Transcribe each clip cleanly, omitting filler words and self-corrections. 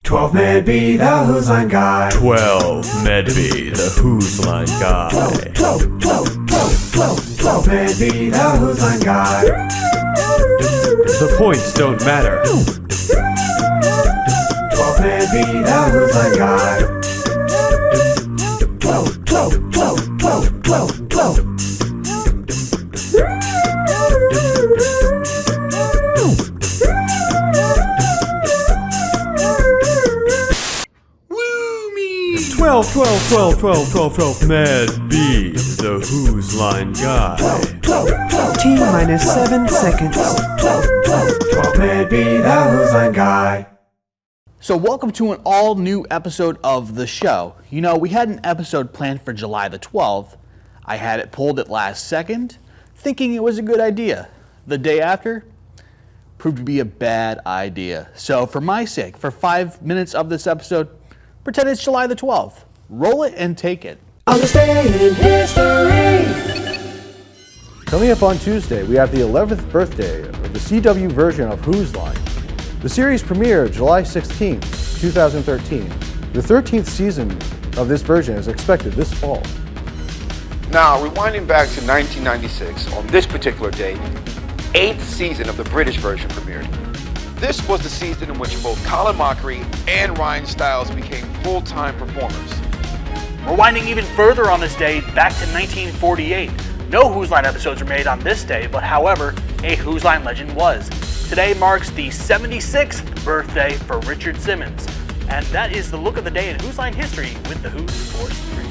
12Medbe, the Who's Line Guy. 12Medbe, the Who's Line Guy. 12Medbe, the Who's Line Guy. The points don't matter. 12Medbe, the Who's Line Guy. 12. Woo me! 12 Medbe, the Who's Line Guy. T-minus 7 seconds. 12Medbe, the Who's Line Guy. So welcome to an all-new episode of the show. You know, we had an episode planned for July the 12th. I had it pulled at last second, thinking it was a good idea. The day after, proved to be a bad idea. So for my sake, for 5 minutes of this episode, pretend it's July the 12th. Roll it and take it. On this day in history. Coming up on Tuesday, we have the 11th birthday of the CW version of Who's Line. The series premiered July 16, 2013. The 13th season of this version is expected this fall. Now, rewinding back to 1996, on this particular day, the 8th season of the British version premiered. This was the season in which both Colin Mockery and Ryan Stiles became full-time performers. We're winding even further on this day back to 1948. No Who's Line episodes were made on this day, but however, a Who's Line legend was. Today marks the 76th birthday for Richard Simmons, and that is the look of the day in Who's Line history with the Who's Sports 3.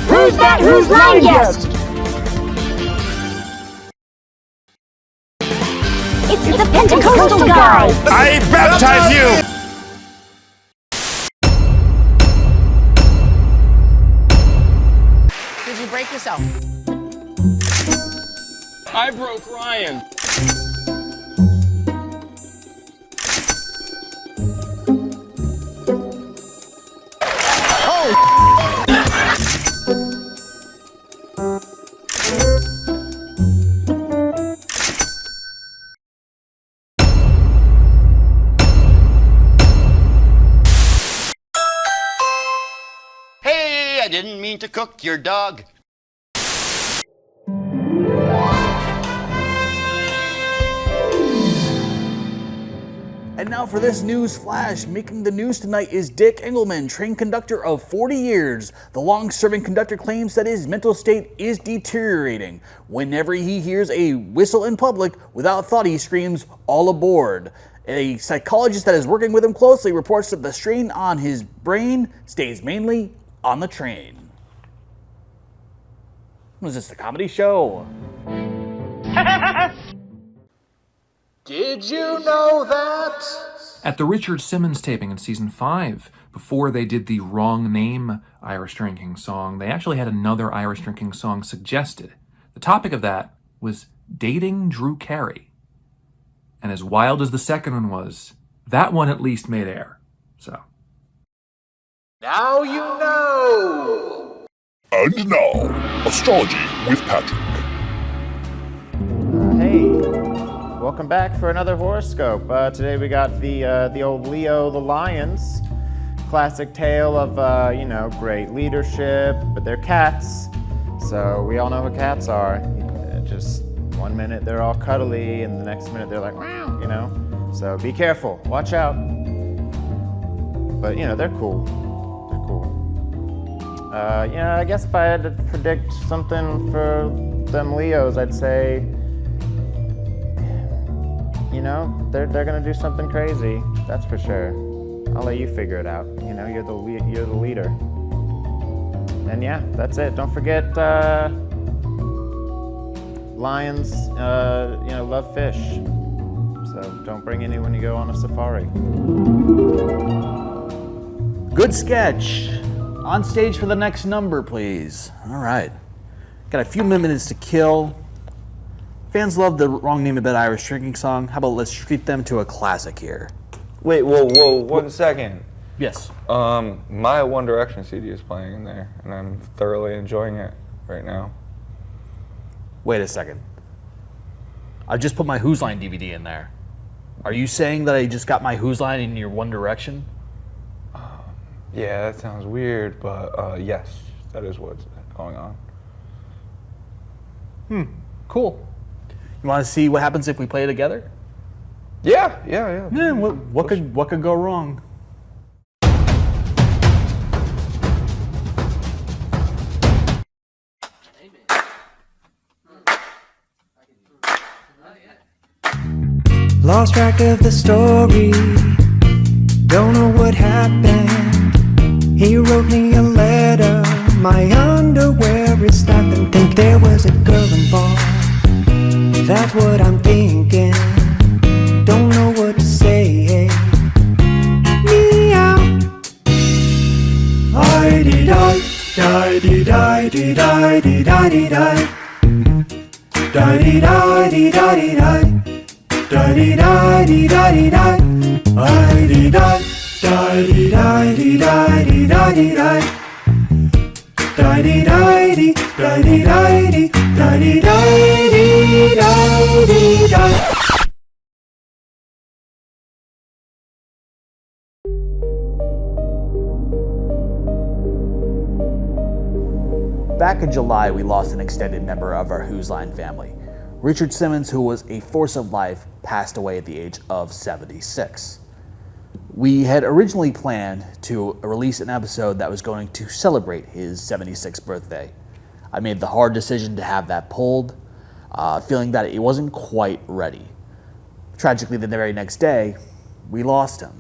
Who's that Who's Line guest? It's the Pentecostal guy! I baptize you! Did you break yourself? I broke Ryan. Hey, I didn't mean to cook your dog. And now for this news flash. Making the news tonight is Dick Engelman, train conductor of 40 years. The long-serving conductor claims that his mental state is deteriorating. Whenever he hears a whistle in public, without thought he screams, "All aboard." A psychologist that is working with him closely reports that the strain on his brain stays mainly on the train. Was this a comedy show? Did you know that? At the Richard Simmons taping in season 5, before they did the wrong name Irish drinking song, they actually had another Irish drinking song suggested. The topic of that was dating Drew Carey. And as wild as the second one was, that one at least made air. So. Now you know. And now, Astrology with Patrick. Hey, welcome back for another horoscope. Today we got the old Leo the Lions. Classic tale of, great leadership, but they're cats. So we all know what cats are. Just one minute they're all cuddly, and the next minute they're like, wow, So be careful, watch out. But, they're cool. I guess if I had to predict something for them Leos, I'd say, they're gonna do something crazy. That's for sure. I'll let you figure it out. You're the leader. And yeah, that's it. Don't forget, lions, love fish. So don't bring any when you go on a safari. Good sketch. On stage for the next number, please. All right. Got a few minutes to kill. Fans love the wrong name of an Irish drinking song. How about let's treat them to a classic here. Wait, whoa, 1 second. Yes. My One Direction CD is playing in there, and I'm thoroughly enjoying it right now. Wait a second. I just put my Who's Line DVD in there. Are you saying that I just got my Who's Line in your One Direction? Yeah, that sounds weird, but yes, that is what's going on. Cool. You want to see what happens if we play together? Yeah. Yeah. What could go wrong? Lost track of the story, don't know what happened. He wrote me a letter, my underwear is stopped, and think there was a girl involved. That's what I'm thinking, don't know what to say. Meow. I-dee-di, di-dee-di, di-di-di-di-di-di. Di-dee-di-di-di-di-di. Da-dee-da-dee-da-dee-da, I-dee-da, da-dee-da-dee-da-dee-da-dee-da, da-dee-da-dee, da-dee-da-dee, da-dee-da-dee-da-dee-da. Back in July, we lost an extended member of our Who's Line family. Richard Simmons, who was a force of life, passed away at the age of 76. We had originally planned to release an episode that was going to celebrate his 76th birthday. I made the hard decision to have that pulled, feeling that it wasn't quite ready. Tragically, the very next day, we lost him.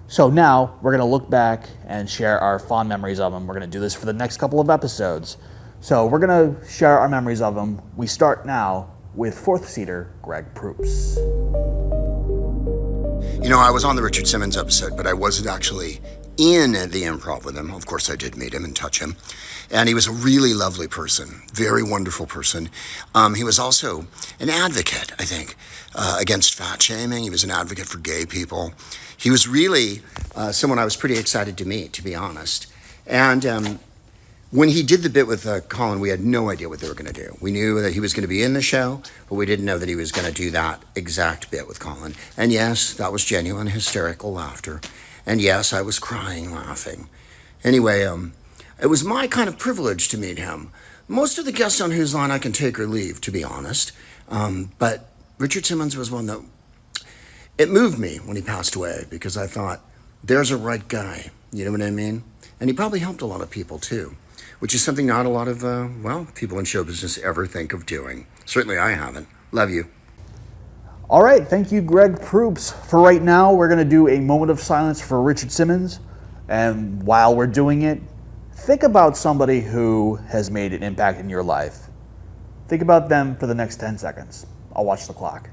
So now, we're going to look back and share our fond memories of him. We're going to do this for the next couple of episodes. So we're going to share our memories of him. We start now with fourth seater Greg Proops. You know, I was on the Richard Simmons episode, but I wasn't actually in the Improv with him. Of course, I did meet him and touch him. And he was a really lovely person, very wonderful person. He was also an advocate, I think, against fat shaming. He was an advocate for gay people. He was really someone I was pretty excited to meet, to be honest. And when he did the bit with Colin, we had no idea what they were going to do. We knew that he was going to be in the show, but we didn't know that he was going to do that exact bit with Colin. And yes, that was genuine, hysterical laughter. And yes, I was crying, laughing. Anyway, it was my kind of privilege to meet him. Most of the guests on Whose Line I can take or leave, to be honest. But Richard Simmons was one that, it moved me when he passed away, because I thought, there's a right guy, you know what I mean? And he probably helped a lot of people too, which is something not a lot of, people in show business ever think of doing. Certainly I haven't. Love you. All right, thank you, Greg Proops. For right now, we're going to do a moment of silence for Richard Simmons. And while we're doing it, think about somebody who has made an impact in your life. Think about them for the next 10 seconds. I'll watch the clock.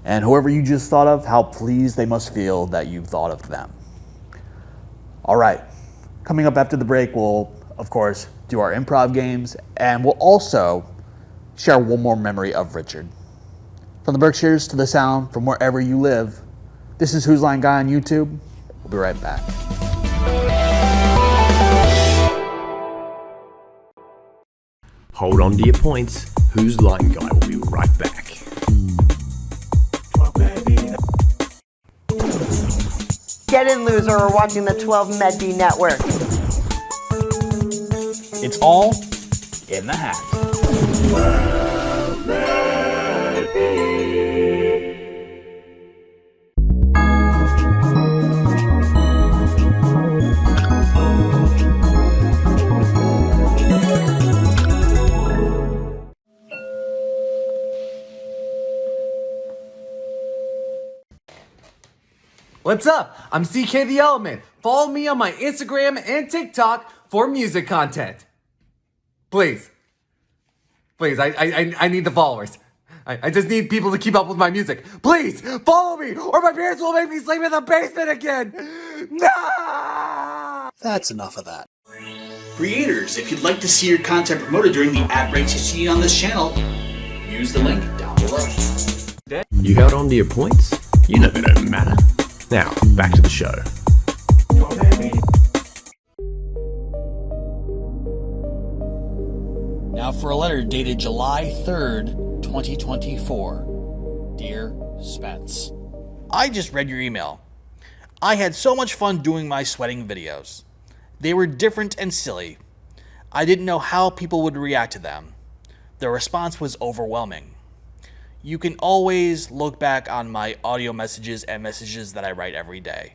And whoever you just thought of, how pleased they must feel that you thought of them. All right, coming up after the break, we'll, of course, do our improv games, and we'll also share one more memory of Richard. From the Berkshires to the Sound, from wherever you live, this is Whose Line Guy on YouTube. We'll be right back. Hold on to your points. Whose Line Guy will be right back. Get in, loser, we're watching the 12Medbe network. It's all in the hat. What's up? I'm CK the Element. Follow me on my Instagram and TikTok for music content. Please. Please, I need the followers. I just need people to keep up with my music. Please, follow me, or my parents will make me sleep in the basement again. No! That's enough of that. Creators, if you'd like to see your content promoted during the ad breaks you see on this channel, use the link down below. You held on to your points? You know they don't matter. Now, back to the show. Now for a letter dated July 3rd, 2024. Dear Spence, I just read your email. I had so much fun doing my sweating videos. They were different and silly. I didn't know how people would react to them. The response was overwhelming. You can always look back on my audio messages and messages that I write every day.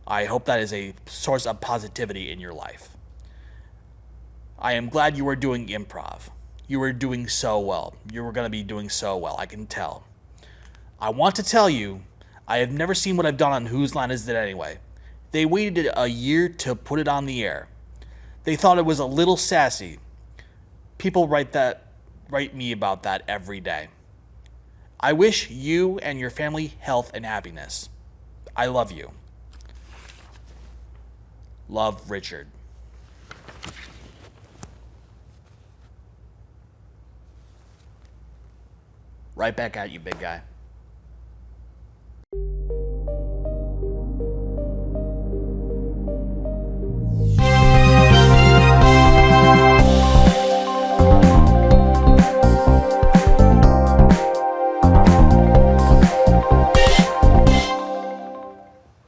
I hope that is a source of positivity in your life. I am glad you were doing improv. You were doing so well. You were going to be doing so well, I can tell. I want to tell you, I have never seen what I've done on Whose Line Is It Anyway. They waited a year to put it on the air. They thought it was a little sassy. People write me about that every day. I wish you and your family health and happiness. I love you. Love, Richard. Right back at you, big guy.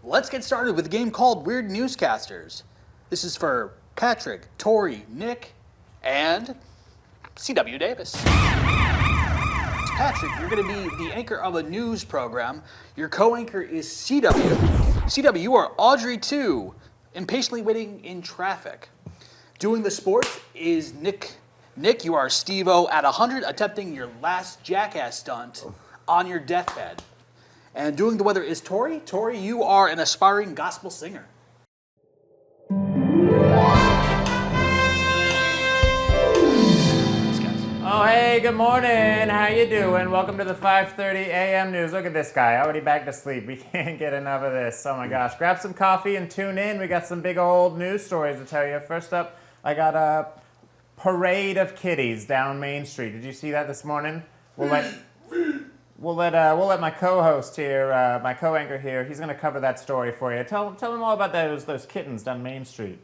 Let's get started with a game called Weird Newscasters. This is for Patrick, Tori, Nick, and C.W. Davis. Patrick, you're going to be the anchor of a news program. Your co-anchor is C.W. C.W., you are Audrey 2, impatiently waiting in traffic. Doing the sports is Nick. Nick, you are Steve-O at 100, attempting your last jackass stunt on your deathbed. And doing the weather is Tori. Tori, you are an aspiring gospel singer. Oh, hey, good morning. How you doing? Welcome to the 5:30 a.m. news. Look at this guy, already back to sleep. We can't get enough of this. Oh my gosh. Grab some coffee and tune in. We got some big old news stories to tell you. First up, I got a parade of kitties down Main Street. Did you see that this morning? We'll let my co-host here, my co-anchor here, he's gonna cover that story for you. Tell him all about those kittens down Main Street.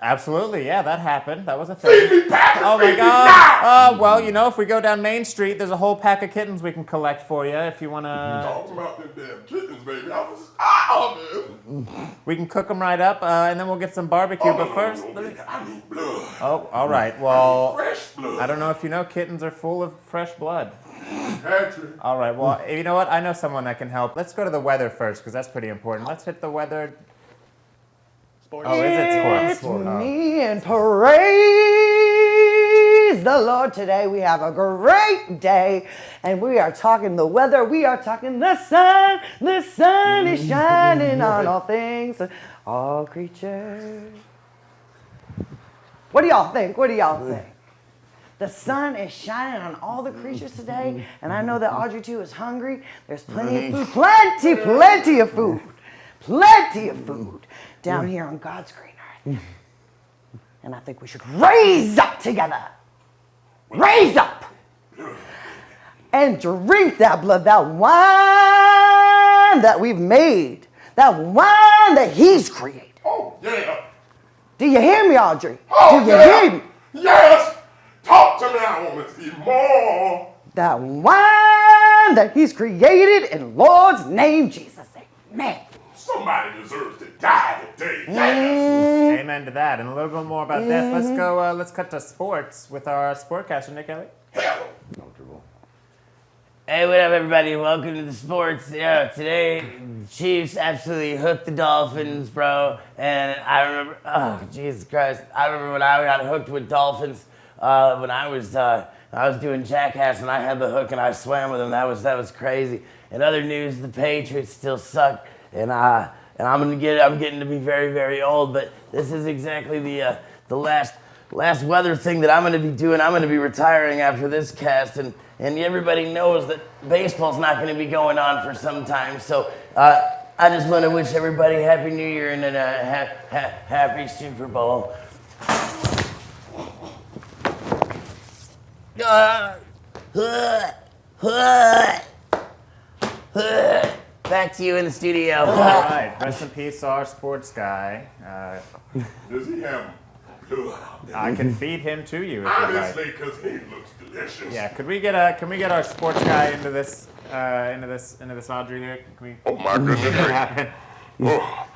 Absolutely, yeah, that happened. That was a thing. Feed me, Patrick, oh my feed me God! now! Well, you know, if we go down Main Street, there's a whole pack of kittens we can collect for you if you wanna. Talking about them damn kittens, baby. I was man. We can cook them right up, and then we'll get some barbecue. But first, I need blood. Oh, all right. Well, Fresh blood. I don't know if you know, kittens are full of fresh blood. Patrick. All right. Well, you know what? I know someone that can help. Let's go to the weather first, because that's pretty important. Let's hit the weather. Sports. Oh, is it sports? It's me and praise the Lord. Today we have a great day, and we are talking the weather. We are talking the sun. The sun is shining on all things, all creatures. What do y'all think? What do y'all think? The sun is shining on all the creatures today, and I know that Audrey too is hungry. There's plenty of food, plenty of food, plenty of food down here on God's green earth. And I think we should raise up together. Raise up! And drink that blood, that wine that we've made, that wine that He's created. Oh, yeah. Do you hear me, Audrey? Oh, Do you yeah. hear me? Yes. Talk to me. I want to see more. That wine that He's created in Lord's name, Jesus. Amen. Somebody deserves to die today. Yes. Amen to that. And a little bit more about death. Let's go. Let's cut to sports with our sportcaster, Nick Elliott. Comfortable. Hey, what up, everybody? Welcome to the sports. Yeah, today, Chiefs absolutely hooked the Dolphins, bro. And I remember, oh, Jesus Christ. I remember when I got hooked with Dolphins when I was doing Jackass and I had the hook and I swam with them. That was crazy. In other news, the Patriots still suck. And I'm getting to be very, very old, but this is exactly the last weather thing that I'm going to be doing. I'm going to be retiring after this cast, and everybody knows that baseball's not going to be going on for some time. So I just want to wish everybody Happy New Year and a Happy Super Bowl. Back to you in the studio. All right, rest in peace, our sports guy. Does he have blood? I can feed him to you if you'd like. Honestly, because he looks delicious. Yeah, can we get our sports guy into this Audrey here? Can we? Oh my goodness! Make it happen? Oh.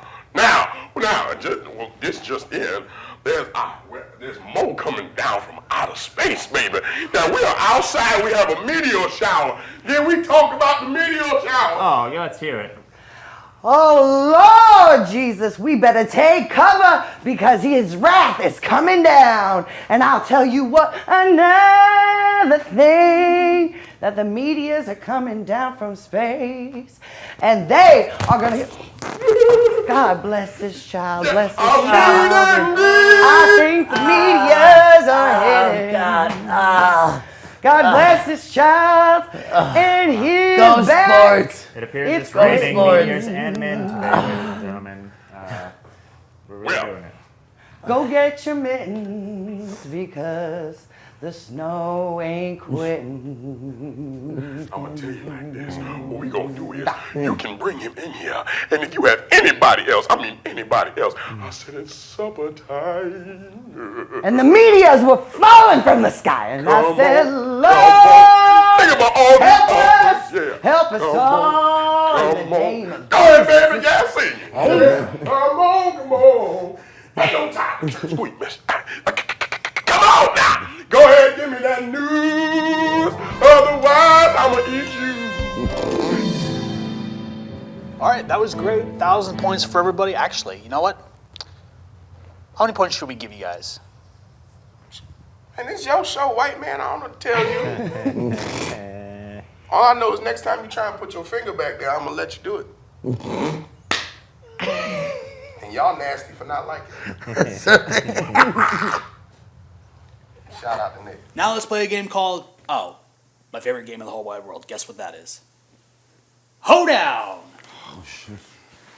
This just in. There's more coming down from outer space, baby. Now we are outside. We have a meteor shower. Then we talk about the meteor shower. Oh, yeah, let's hear it. Oh, Lord Jesus, we better take cover because his wrath is coming down. And I'll tell you what, another thing, that the meteors are coming down from space. And they are going to... God bless this child, bless this child. I think the meteors are headed. God bless this child and his Go back. Sports. It appears It's it's raining sports. meteors and men today, ladies and gentlemen. We're really doing it. Go get your mittens because the snow ain't quitting. I'm going to tell you like this. What we going to do is you can bring him in here. And if you have anybody else, I said it's supper time. And the meteors were falling from the sky. And I said, Lord, think about all help us all in the name of Go ahead, baby, yeah, sing. Come on. Ain't no time. Sweet miss. Come on now. Go ahead, give me that news. Otherwise, I'm going to eat you. All right, that was great. 1,000 points for everybody. Actually, you know what? How many points should we give you guys? And it's your show, white man. I don't know what to tell you. All I know is next time you try and put your finger back there, I'm going to let you do it. And y'all nasty for not liking it. Shout out to Nick. Now let's play a game called, my favorite game in the whole wide world. Guess what that is? Hoedown! Oh, shit.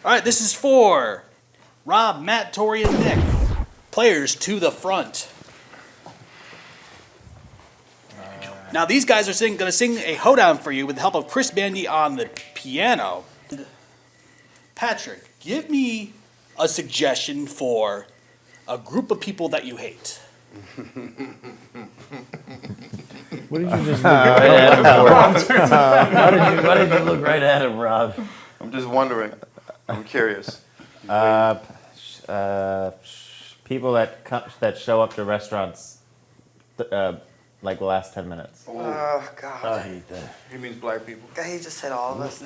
All right, this is for Rob, Matt, Tori, and Nick. Players to the front. Now these guys are going to sing a hoedown for you with the help of Chris Bandy on the piano. Patrick, give me a suggestion for a group of people that you hate. What did you just look right at him for? Why did you look right at him, Rob? I'm just wondering. I'm curious. People that show up to restaurants like the last 10 minutes. Oh, God. I hate that. He means black people. He just said all of us.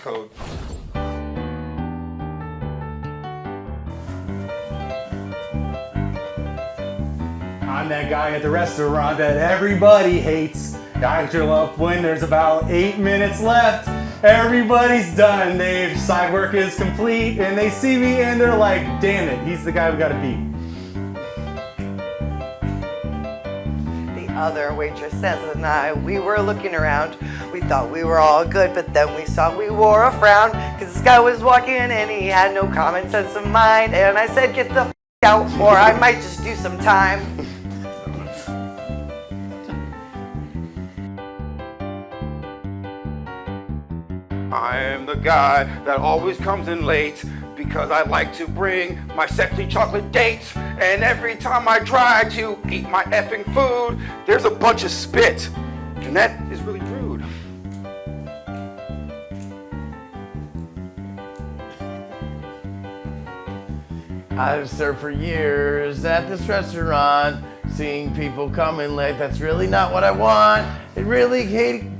Code. I'm that guy at the restaurant that everybody hates. I show up when there's about 8 minutes left. Everybody's done. Their side work is complete, and they see me and they're like, damn it, he's the guy we gotta beat. The other waitresses and I, we were looking around. We thought we were all good, but then we saw we wore a frown because this guy was walking and he had no common sense of mind. And I said, get the f out or I might just do some time. I am the guy that always comes in late because I like to bring my sexy chocolate dates. And every time I try to eat my effing food, there's a bunch of spit. And that is really rude. I've served for years at this restaurant, seeing people come in late. That's really not what I want. It really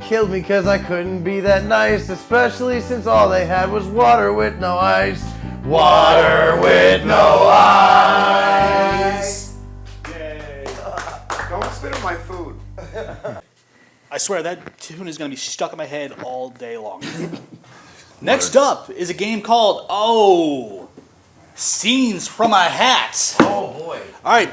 killed me because I couldn't be that nice, especially since all they had was water with no ice. Water with no ice. Yay. Don't spit on my food. I swear that tune is going to be stuck in my head all day long. Next up is a game called, Scenes from a Hat. Oh boy. All right,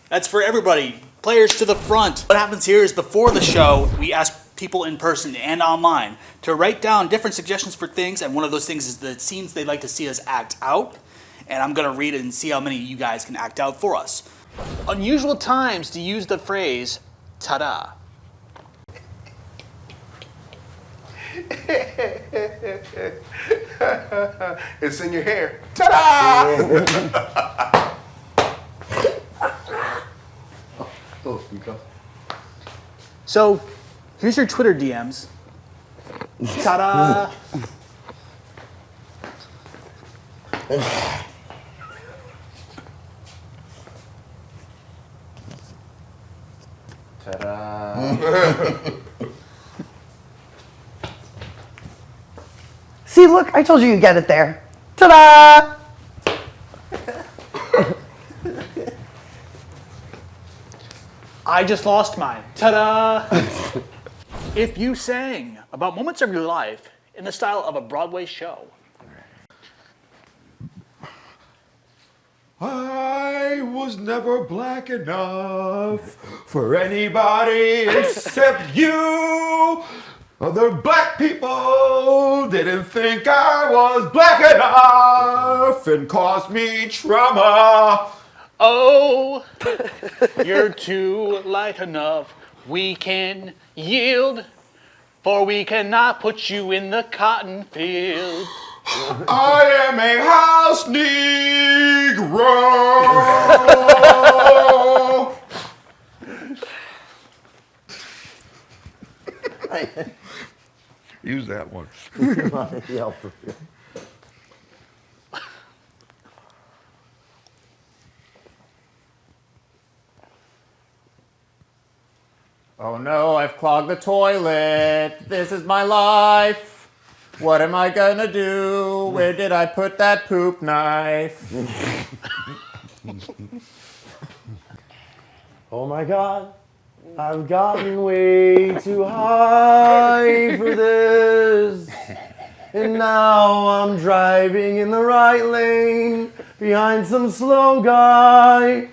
that's for everybody. Players to the front. What happens here is before the show, we ask people in person and online to write down different suggestions for things, and one of those things is the scenes they'd like to see us act out, and I'm going to read it and see how many of you guys can act out for us. Unusual times to use the phrase, ta-da. It's in your hair. Ta-da! So, here's your Twitter DMs. Ta-da! Ta-da! See, look, I told you you'd get it there. Ta-da! I just lost mine. Ta-da! If you sang about moments of your life in the style of a Broadway show. I was never black enough for anybody except you. Other black people didn't think I was black enough and caused me trauma. Oh, you're too light enough. We can yield, for we cannot put you in the cotton field. I am a house Negro. Use that one. Yell for real. Oh no, I've clogged the toilet. This is my life. What am I gonna do? Where did I put that poop knife? Oh my God, I've gotten way too high for this. And now I'm driving in the right lane behind some slow guy.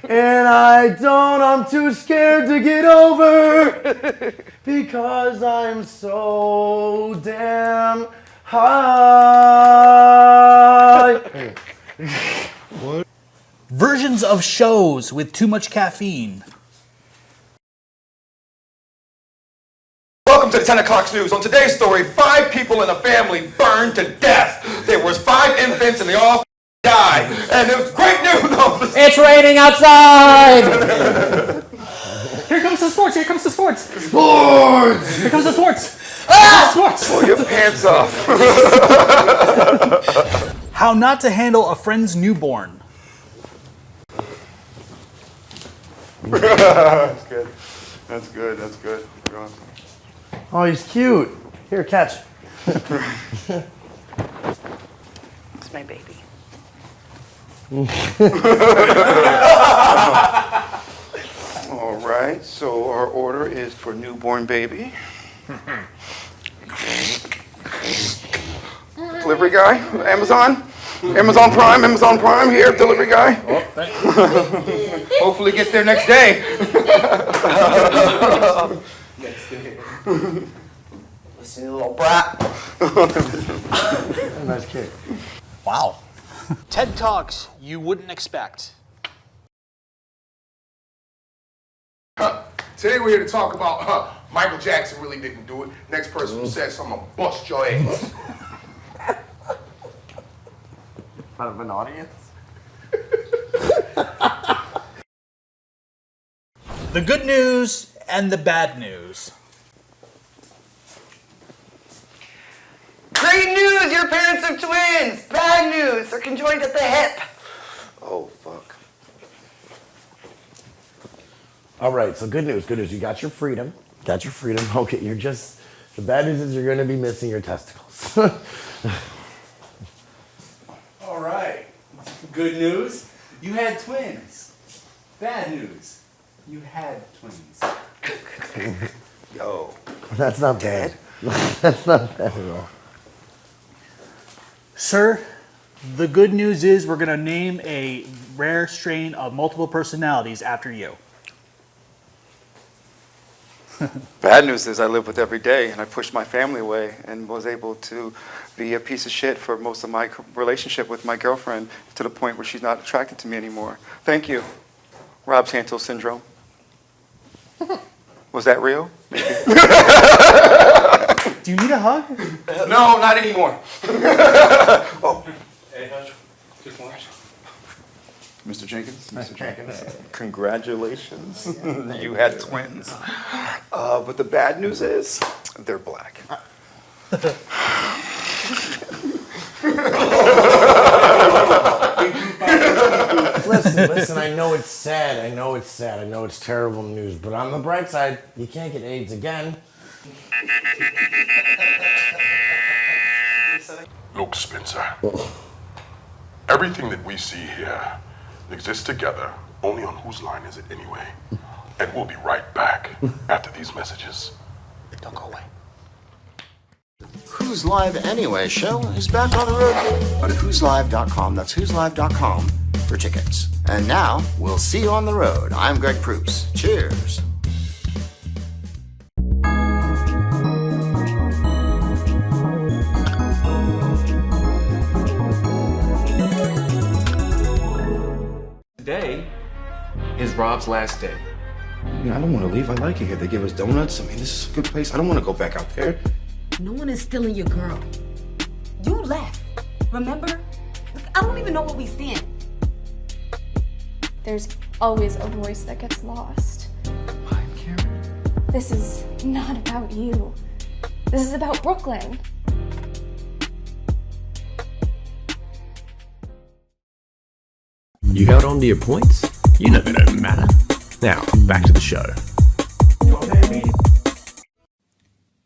And I'm too scared to get over because I'm so damn high. What? Versions of shows with too much caffeine. Welcome to the 10 o'clock news. On today's story, 5 people in a family burned to death. There was 5 infants and they all died. And it was great news. It's raining outside! Here comes the sports, here comes the sports. Sports! Here comes the sports. Ah! Sports. Pull your pants off. How not to handle a friend's newborn. That's good. That's good. That's good. Oh, he's cute. Here, catch. It's my baby. All right, so our order is for newborn baby. Delivery guy, Amazon Prime here, delivery guy. Oh, thank you. Hopefully gets there next day. Listen, you little brat. Nice kick. Wow. TED Talks you wouldn't expect. Today we're here to talk about Michael Jackson really didn't do it. Next person who says something, I'm gonna bust your ass. In front of an audience? The good news and the bad news. Great news! Your parents are twins! Bad news! They're conjoined at the hip! Oh, fuck. All right, so good news, good news. You got your freedom. Got your freedom. Okay, you're just... The bad news is you're going to be missing your testicles. All right. Good news, you had twins. Bad news, you had twins. Yo. That's not bad. That's not bad at all. Sir, the good news is we're going to name a rare strain of multiple personalities after you. Bad news is I live with every day and I pushed my family away and was able to be a piece of shit for most of my relationship with my girlfriend to the point where she's not attracted to me anymore. Thank you. Rob Santos syndrome. Was that real? Maybe. Do you need a hug? No, not anymore. Oh. Just one. Mr. Jenkins? Mr. Jenkins, congratulations. You had twins. But the bad news is, they're black. Listen, I know it's sad. I know it's terrible news. But on the bright side, you can't get AIDS again. Look, Spencer. Everything that we see here exists together only on Whose Line Is It Anyway? And we'll be right back after these messages. Don't go away. Who's Live Anyway show is back on the road. Go to who'slive.com. That's who'slive.com for tickets. And now, we'll see you on the road. I'm Greg Proops. Cheers. Today is Rob's last day. I don't want to leave. I like it here. They give us donuts. I mean, this is a good place. I don't want to go back out there. No one is stealing your girl. You left, remember? Look, I don't even know where we stand. There's always a voice that gets lost. Why, Karen? This is not about you. This is about Brooklyn. You held on to your points? You know they don't matter. Now, back to the show.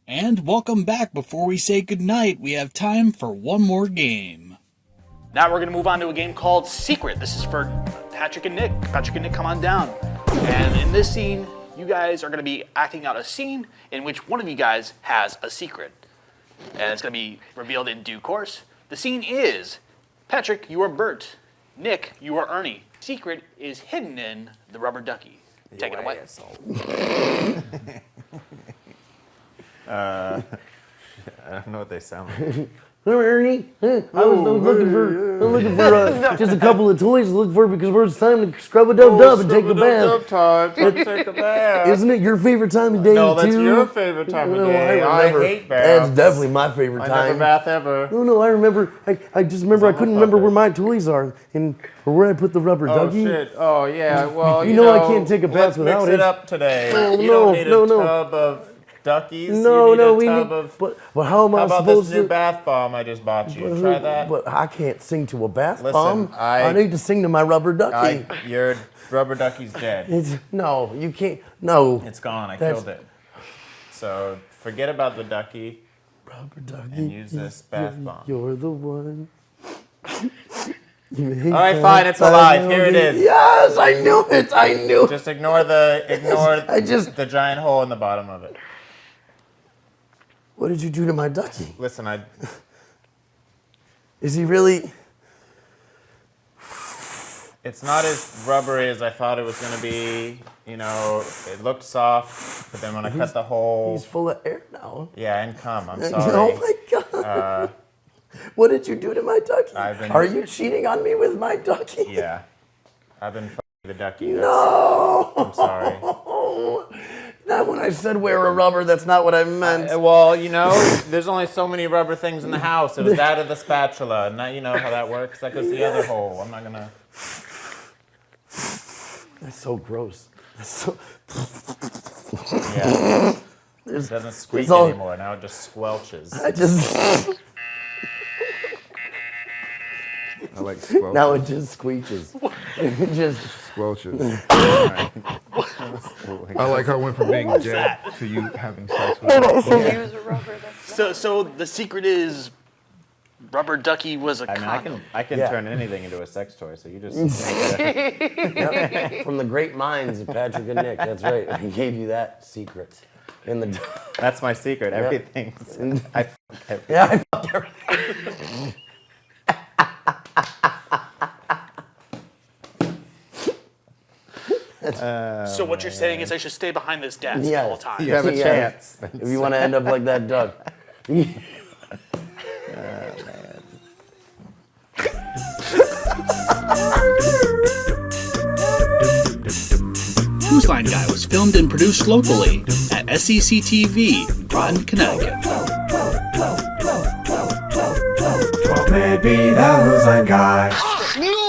And welcome back. Before we say goodnight, we have time for one more game. Now we're going to move on to a game called Secret. This is for Patrick and Nick. Patrick and Nick, come on down. And in this scene, you guys are going to be acting out a scene in which one of you guys has a secret. And it's going to be revealed in due course. The scene is, Patrick, you are Bert. Nick, you are Ernie. Secret is hidden in the rubber ducky. Take it away. I don't know what they sound like. Hello, Ernie. I'm looking for just a couple of toys to look for because it's time to scrub a dub and take a bath. Take a bath. Isn't it your favorite time of day, No, that's too? your favorite time of day. I hate baths. That's definitely my favorite time. I never bath ever. No, I remember. I just remember I couldn't remember where my toys are or where I put the rubber ducky. Oh, shit. Oh, yeah. Well, you know I can't take a bath let's without mix it up today. Oh, you don't need a tub of duckies. No, you need we a tub need. of. But how am I How about supposed this new to? bath bomb I just bought you? Try that. But I can't sing to a bath Listen, bomb. I need to sing to my rubber ducky. Your rubber ducky's dead. No, you can't. No. It's gone. I That's- killed it. So forget about the ducky. Rubber ducky. And use this bath bomb. You're the one. All right, fine. It's alive. Here it is. Yes, I knew it. I knew it. Just ignore the giant hole in the bottom of it. What did you do to my ducky? Listen, Is he really? It's not as rubbery as I thought it was going to be. You know, it looked soft, but then when I cut the hole... He's full of air now. Yeah, and cum. I'm sorry. Oh my God. What did you do to my ducky? Are you cheating on me with my ducky? Yeah. I've been f***ing the ducky. No. I'm sorry. Not when I said wear a rubber, that's not what I meant. Well, you know, there's only so many rubber things in the house. It was that of the spatula. Now you know how that works. That goes to the other hole. I'm not going to... That's so gross. That's so... Yeah. It doesn't squeak anymore. Now it just squelches. I like squelches. Now it just squeeches. It just squelches. I like how it went from being dead to you having sex with it. So the secret is rubber ducky was a condom. I can turn anything into a sex toy, so you just make it. Yep. From the great minds of Patrick and Nick. That's right. I gave you that secret. That's my secret. Yep. Everything. I fuck everything. Yeah, I fuck everything. So what you're saying is I should stay behind this desk the whole time. You have a chance. If you want to end up like that duck. Whose Line Guy was filmed and produced locally at SEC TV, Groton, Connecticut. 12Medbe, the Who's Line guy.